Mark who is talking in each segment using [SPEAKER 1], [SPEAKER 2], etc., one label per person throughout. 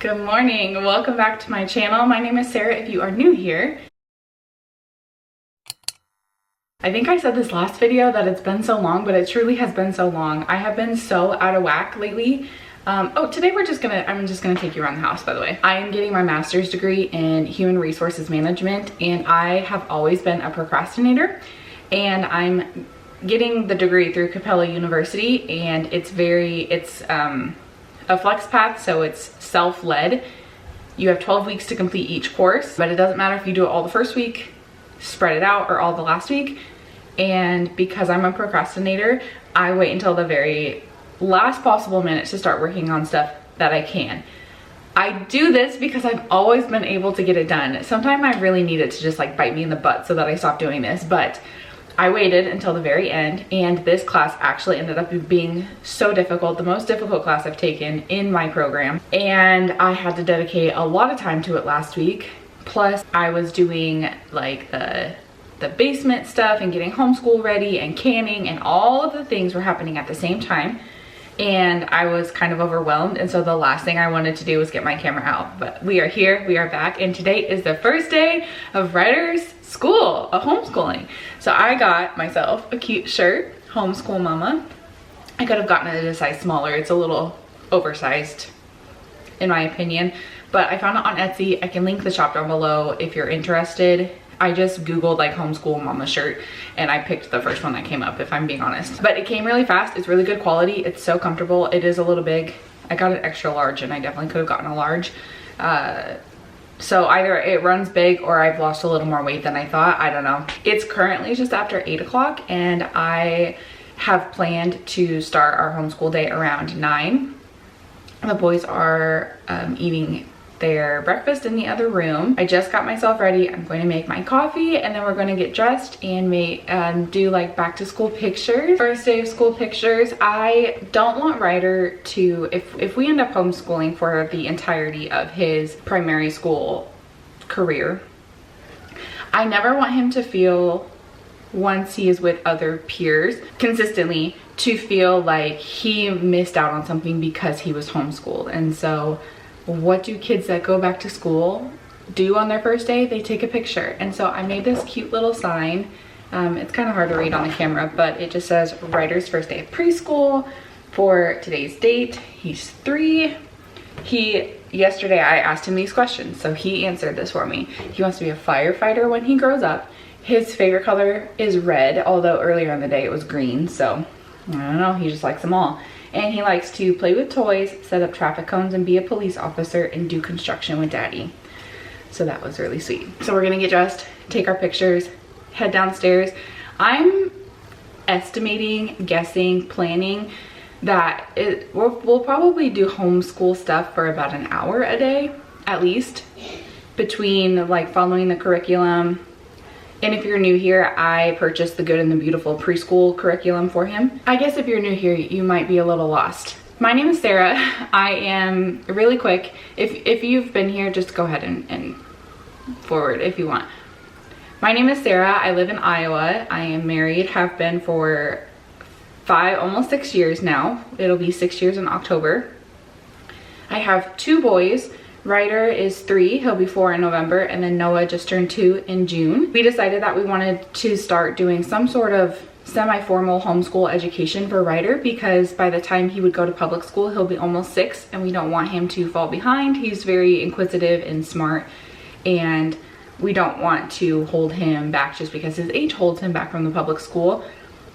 [SPEAKER 1] Good morning, welcome back to my channel. My name is Sarah if you are new here. I think I said this last video that it's been so long, but it truly has been so long. I have been so out of whack lately. Today I'm just gonna take you around the house, by the way. I am getting my master's degree in human resources management, and I have always been a procrastinator, and I'm getting the degree through Capella University, and it's a flex path, so it's self-led. You have 12 weeks to complete each course, but it doesn't matter if you do it all the first week, spread it out, or all the last week. And because I'm a procrastinator, I wait until the very last possible minute to start working on stuff that I can. I do this because I've always been able to get it done. Sometimes I really need it to just like bite me in the butt so that I stop doing this, but I waited until the very end, and this class actually ended up being so difficult, the most difficult class I've taken in my program, and I had to dedicate a lot of time to it last week. Plus I was doing like the basement stuff and getting homeschool ready and canning, and all of the things were happening at the same time, and I was kind of overwhelmed, and so the last thing I wanted to do was get my camera out. But we are here, we are back, and today is the first day of Writer's School, of homeschooling. So I got myself a cute shirt, Homeschool Mama. I could have gotten it a size smaller. It's a little oversized in my opinion, but I found it on Etsy. I can link the shop down below if you're interested. I just Googled like Homeschool Mama shirt, and I picked the first one that came up, if I'm being honest. But it came really fast. It's really good quality. It's so comfortable. It is a little big. I got an extra large, and I definitely could have gotten a large. So either it runs big or I've lost a little more weight than I thought. I don't know. It's currently just after 8 o'clock, and I have planned to start our homeschool day around 9. The boys are eating their breakfast in the other room. I just got myself ready. I'm going to make my coffee, and then we're going to get dressed and do like back to school pictures. First day of school pictures. I don't want Ryder to, if we end up homeschooling for the entirety of his primary school career, I never want him to feel, once he is with other peers consistently, to feel like he missed out on something because he was homeschooled. And so what do kids that go back to school do on their first day? They take a picture. And so I made this cute little sign. It's kind of hard to read on the camera, but it just says Ryder's first day of preschool for today's date. He's 3. Yesterday I asked him these questions, so he answered this for me. He wants to be a firefighter when he grows up. His favorite color is red, although earlier in the day it was green, so I don't know, he just likes them all. And he likes to play with toys, set up traffic cones, and be a police officer, and do construction with daddy. So that was really sweet. So we're gonna get dressed, take our pictures, head downstairs. I'm estimating, guessing, planning that we'll probably do homeschool stuff for about an hour a day, at least, between like following the curriculum. And if you're new here, I purchased the Good and the Beautiful preschool curriculum for him. I guess if you're new here, you might be a little lost. My name is Sarah. I am really quick. If you've been here, just go ahead and forward if you want. My name is Sarah. I live in Iowa. I am married, have been for almost 6 years now. It'll be 6 years in October. I have 2 boys. Ryder is 3, he'll be 4 in November, and then Noah just turned 2 in June. We decided that we wanted to start doing some sort of semi-formal homeschool education for Ryder, because by the time he would go to public school, he'll be almost 6, and we don't want him to fall behind. He's very inquisitive and smart, and we don't want to hold him back just because his age holds him back from the public school.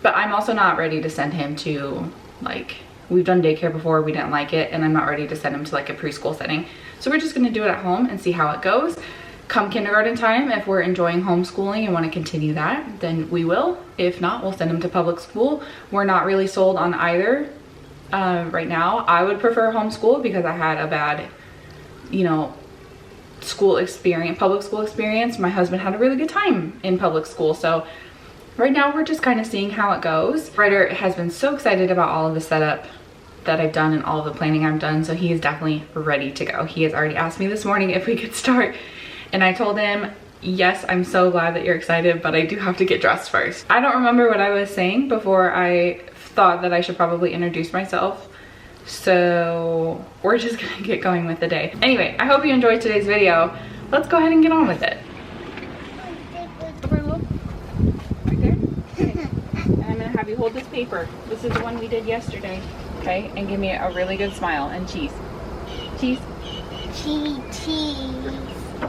[SPEAKER 1] But I'm also not ready to send him to, like, we've done daycare before, we didn't like it, and I'm not ready to send him to like a preschool setting. So we're just gonna do it at home and see how it goes. Come kindergarten time, if we're enjoying homeschooling and wanna continue that, then we will. If not, we'll send him to public school. We're not really sold on either right now. I would prefer homeschool because I had a bad, public school experience. My husband had a really good time in public school. So right now we're just kind of seeing how it goes. Ryder has been so excited about all of the setup that I've done and all the planning I've done, so he is definitely ready to go. He has already asked me this morning if we could start, and I told him, yes, I'm so glad that you're excited, but I do have to get dressed first. I don't remember what I was saying before I thought that I should probably introduce myself. So we're just gonna get going with the day. Anyway, I hope you enjoyed today's video. Let's go ahead and get on with it. Over, look. Right there. Okay. And I'm gonna have you hold this paper. This is the one we did yesterday. Okay, and give me a really good smile and cheese. Cheese.
[SPEAKER 2] Cheese.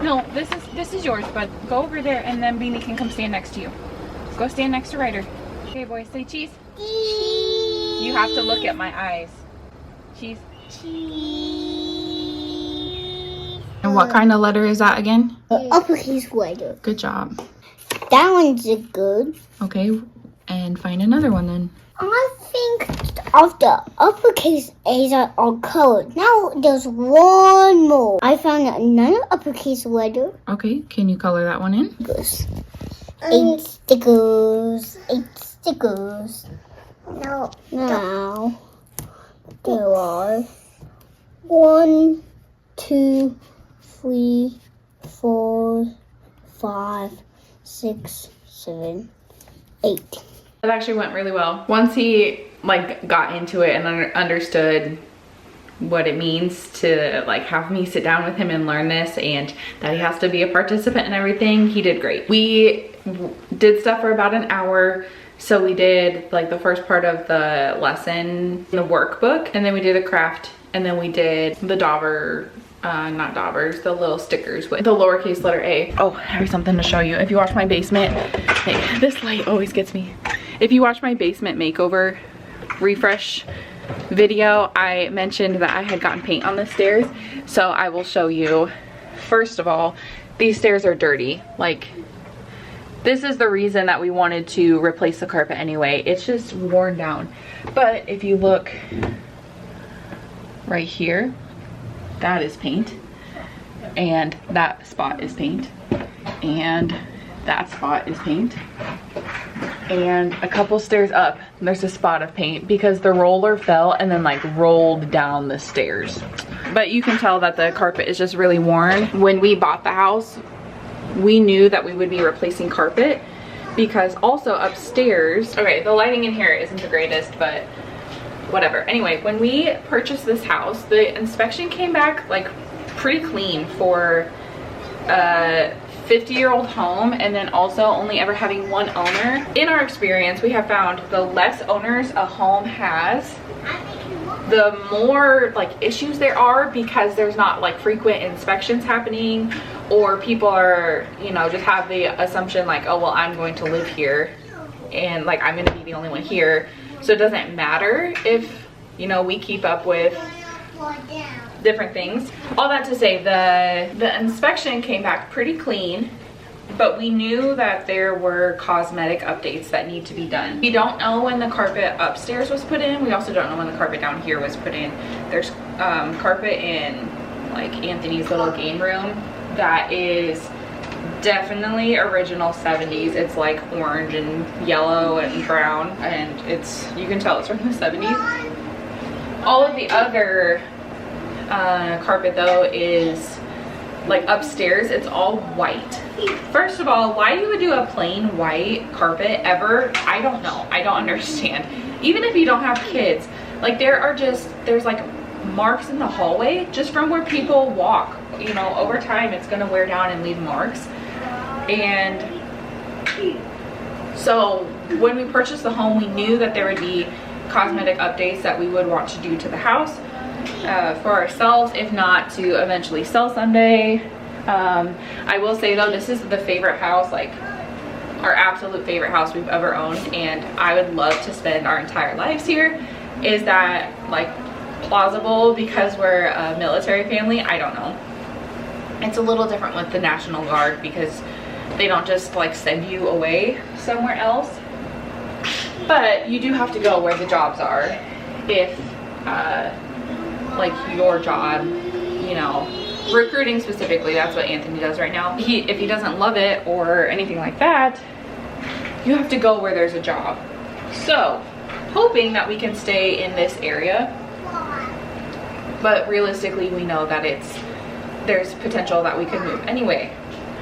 [SPEAKER 1] No, this is yours, but go over there and then Beanie can come stand next to you. Go stand next to Ryder. Okay, boys, say cheese.
[SPEAKER 2] Cheese.
[SPEAKER 1] You have to look at my eyes. Cheese.
[SPEAKER 2] Cheese.
[SPEAKER 1] And what kind of letter is that again?
[SPEAKER 2] Uppercase letter.
[SPEAKER 1] Good job.
[SPEAKER 2] That one's good.
[SPEAKER 1] Okay, and find another one then.
[SPEAKER 2] I think of the uppercase A's are all colored. Now there's one more. I found another uppercase letter.
[SPEAKER 1] Okay, can you color that one in?
[SPEAKER 2] Stickers. 8 stickers. 8 stickers. Now there are 1, 2, 3, 4, 5, 6, 7, 8.
[SPEAKER 1] It actually went really well. Once he like got into it and understood what it means to like have me sit down with him and learn this, and that he has to be a participant and everything, he did great. We did stuff for about an hour. So we did like the first part of the lesson, the workbook, and then we did a craft, and then we did the dauber, not daubers, the little stickers with the lowercase letter A. Oh, I have something to show you. If you watch my basement, hey, this light always gets me. If you watch my basement makeover refresh video, I mentioned that I had gotten paint on the stairs. So I will show you. First of all, these stairs are dirty. Like, this is the reason that we wanted to replace the carpet anyway. It's just worn down. But if you look right here, that is paint. And that spot is paint. And that spot is paint. And a couple stairs up, there's a spot of paint because the roller fell and then like rolled down the stairs. But you can tell that the carpet is just really worn. When we bought the house, we knew that we would be replacing carpet because also upstairs, okay, the lighting in here isn't the greatest, but whatever. Anyway, when we purchased this house, the inspection came back like pretty clean for a 50-year-old home, and then also only ever having one owner. In our experience, we have found the less owners a home has, the more like issues there are, because there's not like frequent inspections happening, or people are, you know, just have the assumption like, oh well, I'm going to live here and like I'm gonna be the only one here, so it doesn't matter if, you know, we keep up with different things. All that to say, the inspection came back pretty clean, but we knew that there were cosmetic updates that need to be done. We don't know when the carpet upstairs was put in. We also don't know when the carpet down here was put in. There's carpet in like Anthony's little game room that is definitely original 70s. It's like orange and yellow and brown, and it's, you can tell it's from the 70s. All of the other carpet though is like upstairs, it's all white. First of all, why you would do a plain white carpet ever, I don't know. I don't understand. Even if you don't have kids, like there's like marks in the hallway just from where people walk. You know, over time it's gonna wear down and leave marks. And so when we purchased the home, we knew that there would be cosmetic updates that we would want to do to the house for ourselves, if not to eventually sell someday. I will say though, this is the favorite house, like our absolute favorite house we've ever owned, and I would love to spend our entire lives here. Is that like plausible because we're a military family? I don't know. It's a little different with the National Guard because they don't just like send you away somewhere else, but you do have to go where the jobs are. If like your job, you know, recruiting specifically, that's what Anthony does right now. If he doesn't love it or anything like that, you have to go where there's a job. So hoping that we can stay in this area, but realistically we know that there's potential that we could move. Anyway,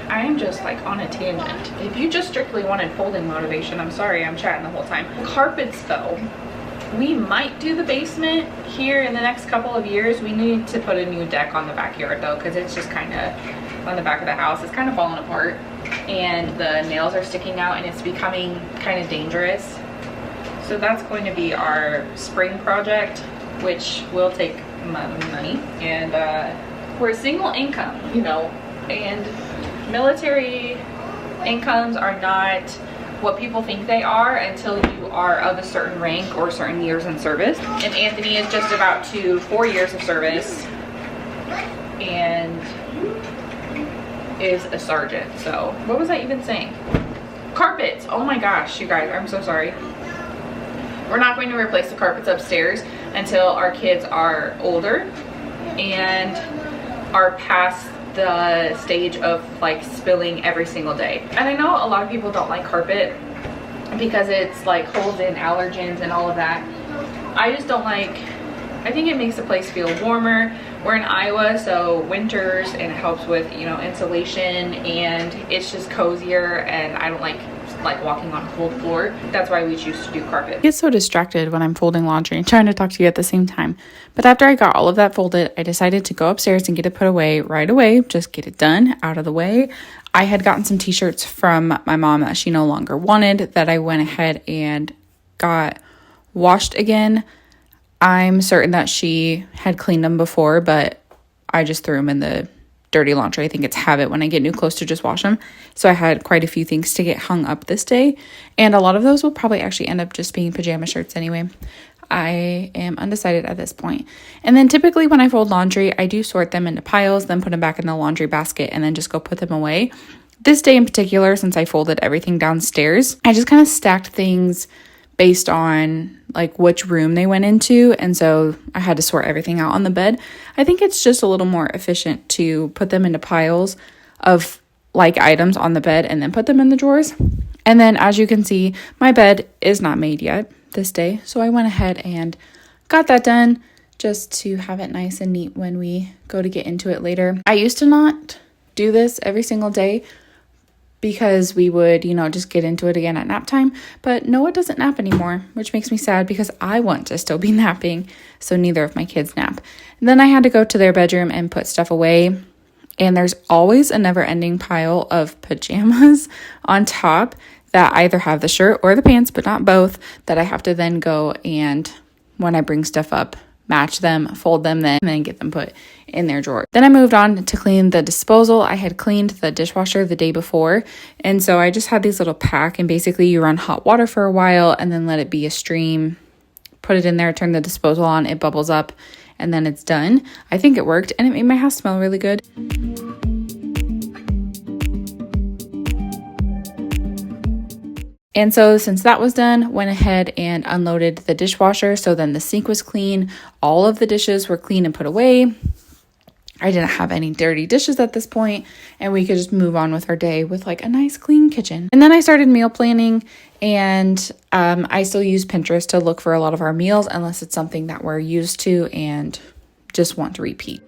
[SPEAKER 1] I am just like on a tangent. If you just strictly wanted folding motivation, I'm sorry, I'm chatting the whole time. Carpets though, We might do the basement here in the next couple of years. We need to put a new deck on the backyard though, because it's just kind of on the back of the house. It's kind of falling apart and the nails are sticking out and it's becoming kind of dangerous. So that's going to be our spring project, which will take money. And we're single income, you know, and military incomes are not what people think they are until you are of a certain rank or certain years in service. And Anthony is just about to 4 years of service and is a sergeant. So what was I even saying? Carpets. Oh my gosh, you guys, I'm so sorry. We're not going to replace the carpets upstairs until our kids are older and are past the stage of like spilling every single day. And I know a lot of people don't like carpet because it's like holds in allergens and all of that. I just don't like, I think it makes the place feel warmer. We're in Iowa, so winters, and it helps with, you know, insulation, and it's just cozier, and I don't like walking on a cold floor. That's why we choose to do carpet.
[SPEAKER 3] I get so distracted when I'm folding laundry and trying to talk to you at the same time. But after I got all of that folded, I decided to go upstairs and get it put away right away. Just get it done, out of the way. I had gotten some t-shirts from my mom that she no longer wanted that I went ahead and got washed again. I'm certain that she had cleaned them before, but I just threw them in the dirty laundry. I think it's habit when I get new clothes to just wash them. So I had quite a few things to get hung up this day, and a lot of those will probably actually end up just being pajama shirts anyway. I am undecided at this point. And then typically when I fold laundry, I do sort them into piles, then put them back in the laundry basket, and then just go put them away. This day in particular, since I folded everything downstairs, I just kind of stacked things based on like which room they went into, and so I had to sort everything out on the bed. I think it's just a little more efficient to put them into piles of like items on the bed and then put them in the drawers. And then as you can see, my bed is not made yet this day, so I went ahead and got that done just to have it nice and neat when we go to get into it later. I used to not do this every single day because we would, you know, just get into it again at nap time. But Noah doesn't nap anymore, which makes me sad because I want to still be napping. So neither of my kids nap. And then I had to go to their bedroom and put stuff away. And there's always a never-ending pile of pajamas on top that either have the shirt or the pants, but not both, that I have to then go and, when I bring stuff up, match them, fold them then, and then get them put in their drawer. Then I moved on to clean the disposal. I had cleaned the dishwasher the day before, and so I just had these little pack, and basically you run hot water for a while and then let it be a stream, put it in there, turn the disposal on, it bubbles up, and then it's done. I think it worked, and it made my house smell really good. And so since that was done, went ahead and unloaded the dishwasher. So then the sink was clean. All of the dishes were clean and put away. I didn't have any dirty dishes at this point, and we could just move on with our day with like a nice clean kitchen. And then I started meal planning, and I still use Pinterest to look for a lot of our meals unless it's something that we're used to and just want to repeat.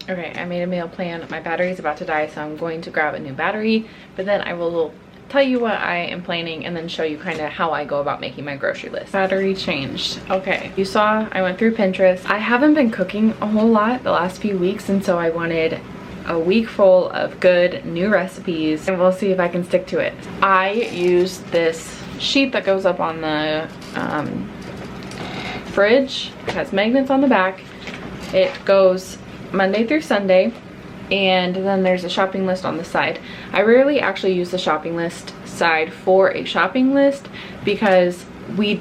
[SPEAKER 3] Okay, I made a meal plan. My battery is about to die, so I'm going to grab a new battery, but then I will tell you what I am planning and then show you kind of how I go about making my grocery list. Battery changed. Okay, you saw I went through Pinterest. I haven't been cooking a whole lot the last few weeks, and so I wanted a week full of good new recipes, and we'll see if I can stick to it. I use this sheet that goes up on the fridge. It has magnets on the back. It goes Monday through Sunday, and then there's a shopping list on the side. I rarely actually use the shopping list side for a shopping list because we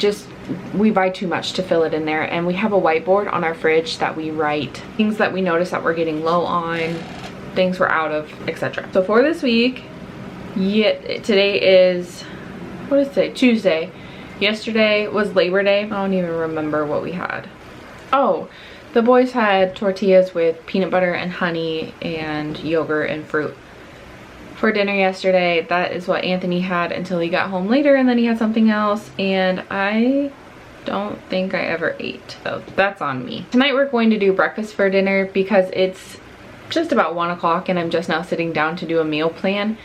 [SPEAKER 3] buy too much to fill it in there, and we have a whiteboard on our fridge that we write things that we notice that we're getting low on, things we're out of, etc. So for this week, today is, what is today? Tuesday. Yesterday was Labor Day. I don't even remember what we had. Oh, the boys had tortillas with peanut butter and honey and yogurt and fruit for dinner yesterday. That is what Anthony had until he got home later, and then he had something else, and I don't think I ever ate, so that's on me. Tonight we're going to do breakfast for dinner because it's just about 1 o'clock and I'm just now sitting down to do a meal plan.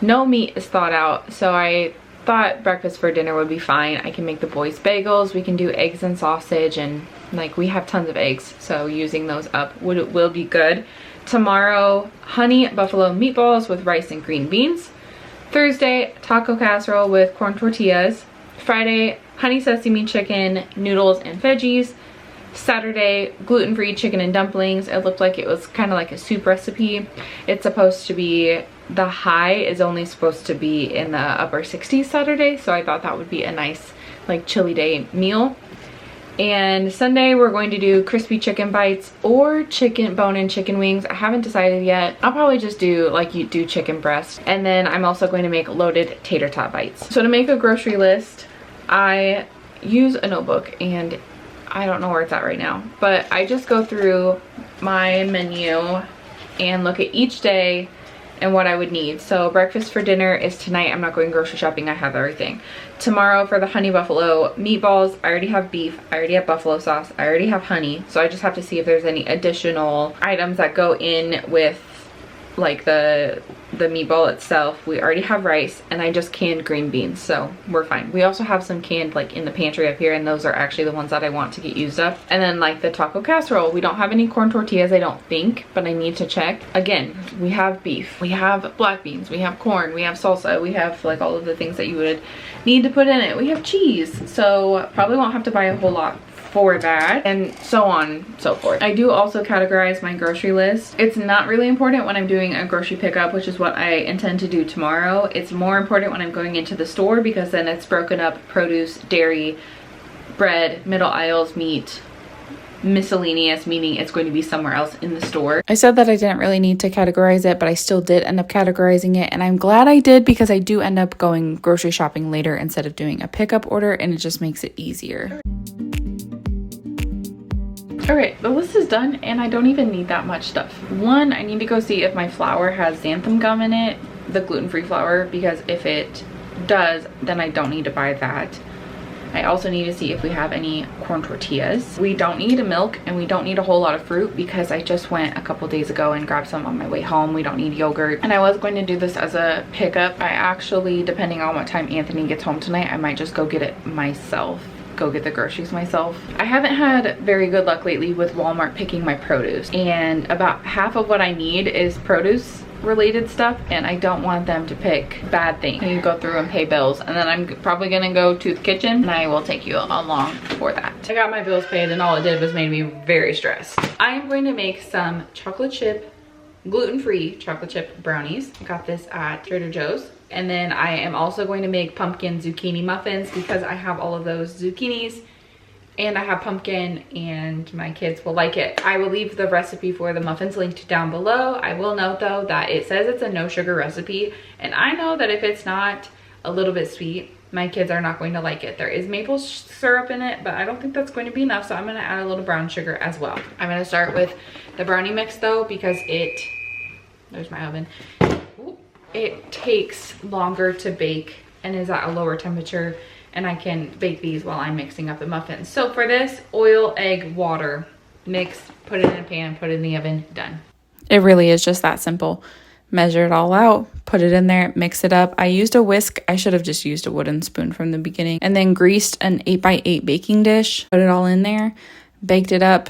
[SPEAKER 3] No meat is thawed out, so I
[SPEAKER 1] thought breakfast for dinner would be fine. I can make the boys bagels, we can do eggs and sausage, and like we have tons of eggs, so using those up will be good. Tomorrow, honey buffalo meatballs with rice and green beans. Thursday, taco casserole with corn tortillas. Friday, honey sesame chicken, noodles and veggies. Saturday, gluten-free chicken and dumplings. It looked like it was kind of like a soup recipe. It's supposed to be, the high is only supposed to be in the upper 60s Saturday, so I thought that would be a nice like chilly day meal. And Sunday we're going to do crispy chicken bites or chicken bone-in chicken wings. I haven't decided yet. I'll probably just do like you do chicken breast. And then I'm also going to make loaded tater tot bites. So to make a grocery list, I use a notebook, and I don't know where it's at right now, but I just go through my menu and look at each day and what I would need. So breakfast for dinner is tonight. I'm not going grocery shopping, I have everything. Tomorrow for the honey buffalo meatballs, I already have beef, I already have buffalo sauce, I already have honey. So I just have to see if there's any additional items that go in with like the meatball itself. We already have rice, and I just canned green beans, so we're fine. We also have some canned like in the pantry up here, and those are actually the ones that I want to get used up. And then like the taco casserole, we don't have any corn tortillas, I don't think, but I need to check. Again, we have beef, we have black beans, we have corn, we have salsa, we have like all of the things that you would need to put in it. We have cheese, so probably won't have to buy a whole lot for that, and so on and so forth. I do also categorize my grocery list. It's not really important when I'm doing a grocery pickup, which is what I intend to do tomorrow. It's more important when I'm going into the store, because then it's broken up: produce, dairy, bread, middle aisles, meat, miscellaneous, meaning it's going to be somewhere else in the store.
[SPEAKER 3] I said that I didn't really need to categorize it, but I still did end up categorizing it, and I'm glad I did, because I do end up going grocery shopping later instead of doing a pickup order, and it just makes it easier.
[SPEAKER 1] Okay, the list is done, and I don't even need that much stuff. One, I need to go see if my flour has xanthan gum in it, the gluten-free flour, because if it does, then I don't need to buy that. I also need to see if we have any corn tortillas. We don't need a milk, and we don't need a whole lot of fruit, because I just went a couple days ago and grabbed some on my way home. We don't need yogurt. And I was going to do this as a pickup. I actually, depending on what time Anthony gets home tonight, I might just go get it myself. Go get the groceries myself. I haven't had very good luck lately with Walmart picking my produce, and about half of what I need is produce related stuff, and I don't want them to pick bad things. You go through and pay bills, and then I'm probably gonna go to the kitchen, and I will take you along for that. I got my bills paid, and all it did was made me very stressed. I am going to make some chocolate chip, gluten-free chocolate chip brownies. I got this at Trader Joe's. And then I am also going to make pumpkin zucchini muffins, because I have all of those zucchinis and I have pumpkin, and my kids will like it. I will leave the recipe for the muffins linked down below. I will note though that it says it's a no sugar recipe, and I know that if it's not a little bit sweet, my kids are not going to like it. There is maple syrup in it, but I don't think that's going to be enough, so I'm going to add a little brown sugar as well. I'm going to start with the brownie mix though, because there's my oven. It takes longer to bake and is at a lower temperature, and I can bake these while I'm mixing up the muffins. So for this, oil, egg, water, mix, put it in a pan, put it in the oven, done.
[SPEAKER 3] It really is just that simple. Measure it all out, put it in there, mix it up. I used a whisk. I should have just used a wooden spoon from the beginning, and then greased an 8x8 baking dish, put it all in there, baked it up.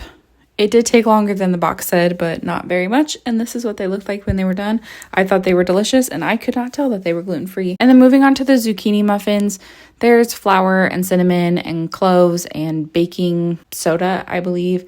[SPEAKER 3] It did take longer than the box said, but not very much. And this is what they looked like when they were done. I thought they were delicious, and I could not tell that they were gluten-free. And then moving on to the zucchini muffins, there's flour and cinnamon and cloves and baking soda, I believe.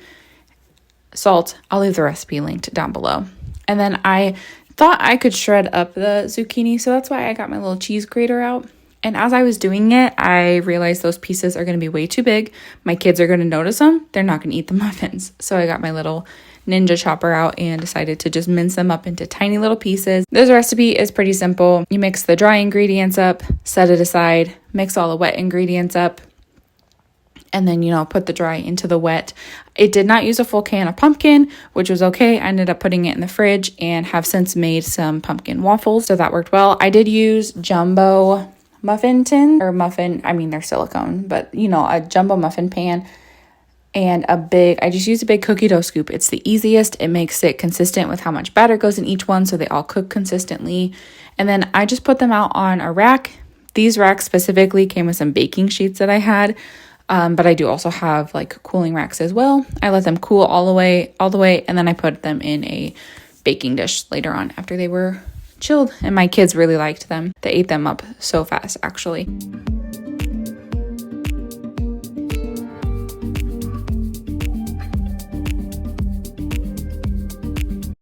[SPEAKER 3] Salt. I'll leave the recipe linked down below. And then I thought I could shred up the zucchini, so that's why I got my little cheese grater out. And as I was doing it, I realized those pieces are going to be way too big. My kids are going to notice them. They're not going to eat the muffins. So I got my little ninja chopper out and decided to just mince them up into tiny little pieces. This recipe is pretty simple. You mix the dry ingredients up, set it aside, mix all the wet ingredients up, and then, put the dry into the wet. It did not use a full can of pumpkin, which was okay. I ended up putting it in the fridge and have since made some pumpkin waffles, so that worked well. I did use jumbo muffin tin, or muffin, they're silicone, but a jumbo muffin pan, and I just used a big cookie dough scoop. It's the easiest. It makes it consistent with how much batter goes in each one, so they all cook consistently. And then I just put them out on a rack. These racks specifically came with some baking sheets that I had, but I do also have like cooling racks as well. I let them cool all the way, and then I put them in a baking dish later on after they were chilled, and my kids really liked them. They ate them up so fast, actually.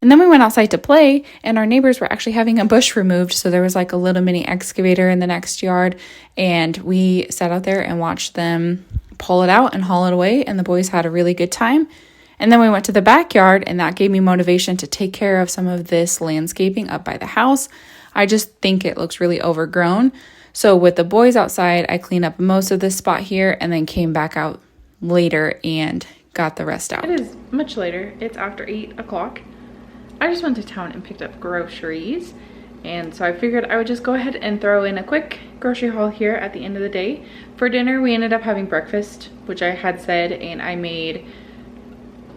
[SPEAKER 3] And then we went outside to play, and our neighbors were actually having a bush removed. So there was like a little mini excavator in the next yard, and we sat out there and watched them pull it out and haul it away. And the boys had a really good time. And then we went to the backyard, and that gave me motivation to take care of some of this landscaping up by the house. I just think it looks really overgrown. So with the boys outside, I cleaned up most of this spot here and then came back out later and got the rest out.
[SPEAKER 1] It is much later. It's after 8 o'clock. I just went to town and picked up groceries, and so I figured I would just go ahead and throw in a quick grocery haul here at the end of the day. For dinner, we ended up having breakfast, which I had said, and I made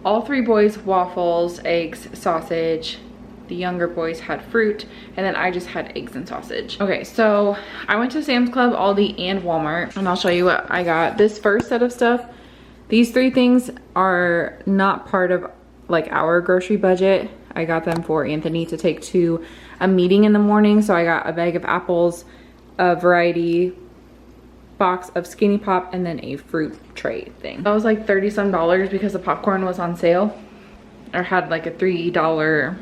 [SPEAKER 1] all 3 boys waffles, eggs, sausage. The younger boys had fruit, and then I just had eggs and sausage. Okay, so I went to Sam's Club, Aldi, and Walmart, and I'll show you what I got. This first set of stuff, these 3 things are not part of like our grocery budget. I got them for Anthony to take to a meeting in the morning. So I got a bag of apples, a variety box of Skinny Pop, and then a fruit tray thing. That was like 30 some dollars because the popcorn was on sale, or had like a $3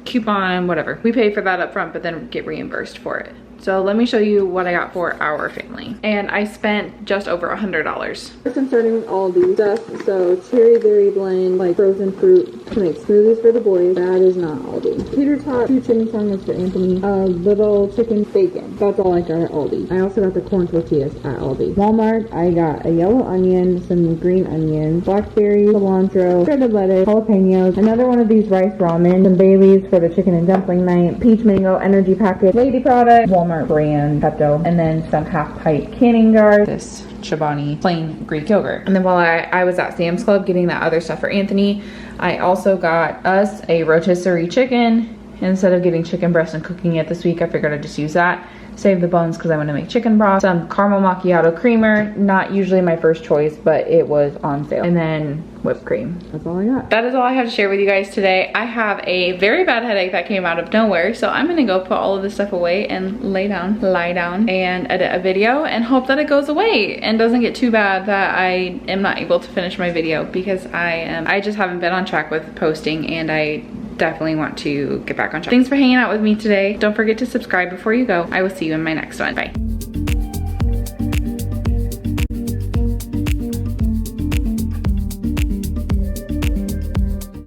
[SPEAKER 1] coupon, whatever. We pay for that up front, but then get reimbursed for it. So let me show you what I got for our family. And I spent just over $100. First I'm starting with Aldi stuff. So cherry berry blend, like frozen fruit to make smoothies for the boys. That is not Aldi. Peter Tot 2 chimichangas for Anthony. A little chicken bacon. That's all I got at Aldi. I also got the corn tortillas at Aldi. Walmart, I got a yellow onion, some green onions, blackberry, cilantro, shredded lettuce, jalapenos, another one of these rice ramen, some bay leaves for the chicken and dumpling night, peach mango energy packet, lady product, Walmart brand Pepto, and then some half pint canning jars, this Chobani plain Greek yogurt. And then while I was at Sam's Club getting that other stuff for Anthony, I also got us a rotisserie chicken. Instead of getting chicken breast and cooking it this week, I figured I'd just use that, save the bones because I want to make chicken broth. Some caramel macchiato creamer, not usually my first choice, but it was on sale. And then whipped cream. That's all I got. That is all I have to share with you guys today. I have a very bad headache that came out of nowhere, so I'm gonna go put all of this stuff away and lie down and edit a video and hope that it goes away and doesn't get too bad that I am not able to finish my video, because I just haven't been on track with posting, and I definitely want to get back on track. Thanks for hanging out with me today. Don't forget to subscribe before you go. I will see you in my next one. Bye.